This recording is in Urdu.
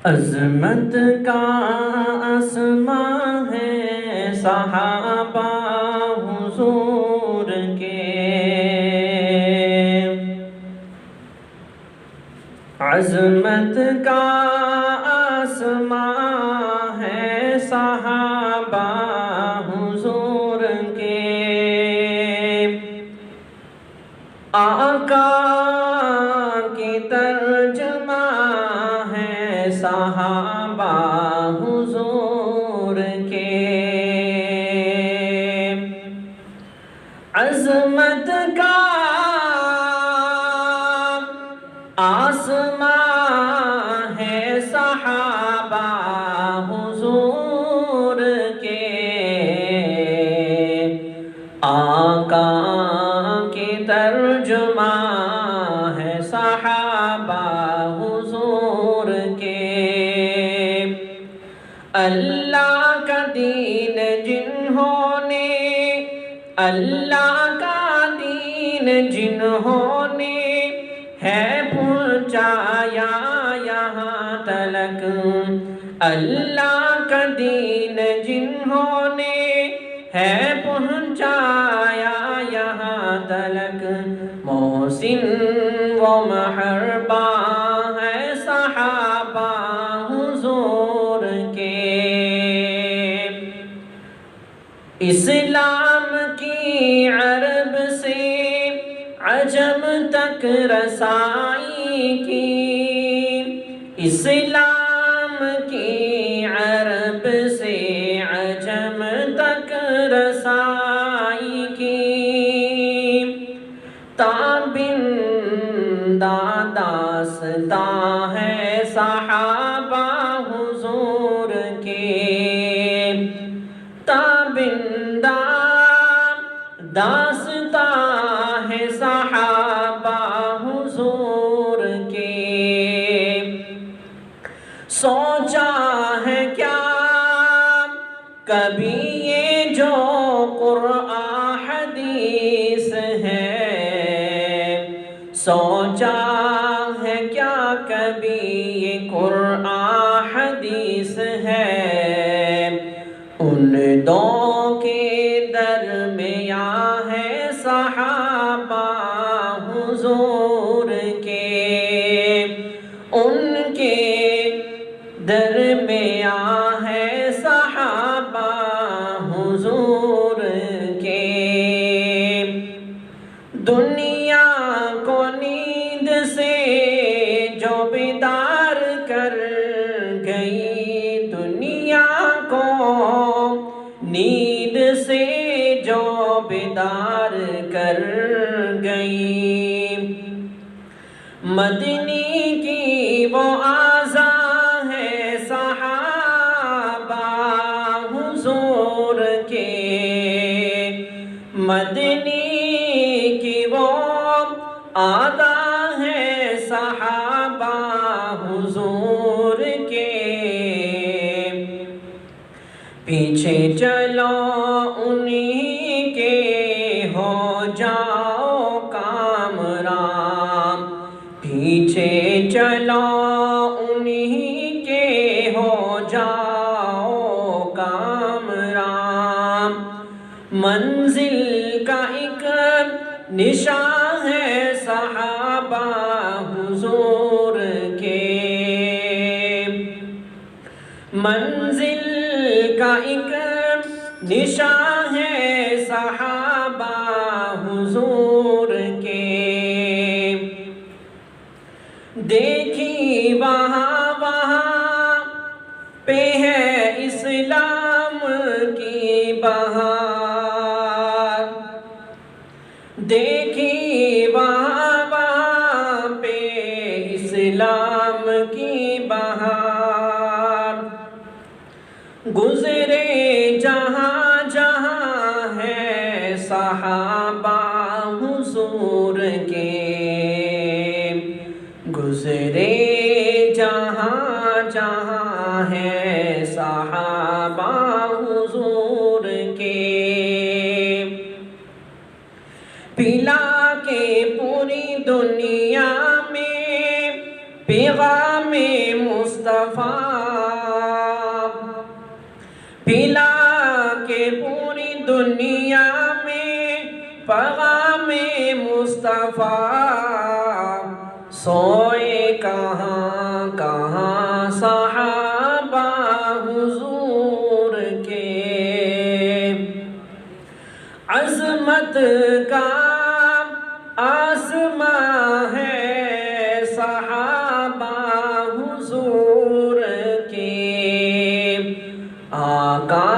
عظمت کا آسمان ہے صحابہ حضور کے، عظمت کا آسمان ہے صحابہ حضور کے، آقا کی ترجمہ ہے صحابہ حضور کے، عظمت کا آسمان ہے صحابہ حضور کے، آقا کی ترجمہ ہے صحابہ حضور کے، اللہ کا دین جنہوں نے، اللہ کا دین جنہوں نے ہے پہنچایا یہاں تلک، اللہ کا دین جنہوں نے ہے پہنچایا یہاں تلک، محسن و محربا ہے صحابہ حضور کے، اسلام کی عرب سے عجم تک رسائی کی، اسلام کی عرب سے عجم تک رسائی کی، تابندہ داستاں ہے صحابہ حضور کے، تابندہ داستاں ہے صحابہ حضور کے، سوچا ہے کیا کبھی یہ جو قرآن حدیث ہے، سوچا ہے کیا کبھی یہ قرآن حدیث ہے، ان دو کے درمیان ہے صحابہ حضور کے، ان کے درمیان ہے صحابہ حضور کے، دنیا کو نیند سے جو بیدار کر گئی، دنیا کو نیند سے جو بیدار کر گئی، مدنی کی وہ آذان ہے صحابہ حضور کے، مدنی کی وہ آذان ہے صحابہ حضور کے، پیچھے چلو انہی کے ہو جاؤ کامران، پیچھے چلو انہی کے ہو جاؤ کامران، منزل کا ایک نشان ہے صحابہ حضور کے، منزل کا ایک نشان ہے صحابہ حضور کے، دیکھی وہاں وہاں پہ ہے اسلام کی بہار، دیکھی وہاں وہاں پہ اسلام کی بہار، گزرے جہاں جہاں ہے صحابہ حضور کے، گزرے جہاں جہاں ہے صحابہ حضور کے، پلا کے پوری دنیا میں پیغام مصطفیٰ پلا کے پوری دنیا میں پیغام مصطفیٰ، سوئے کہاں کہاں صحابہ حضور کے، عظمت کا آسمان ہے صحابہ حضور کے، آقا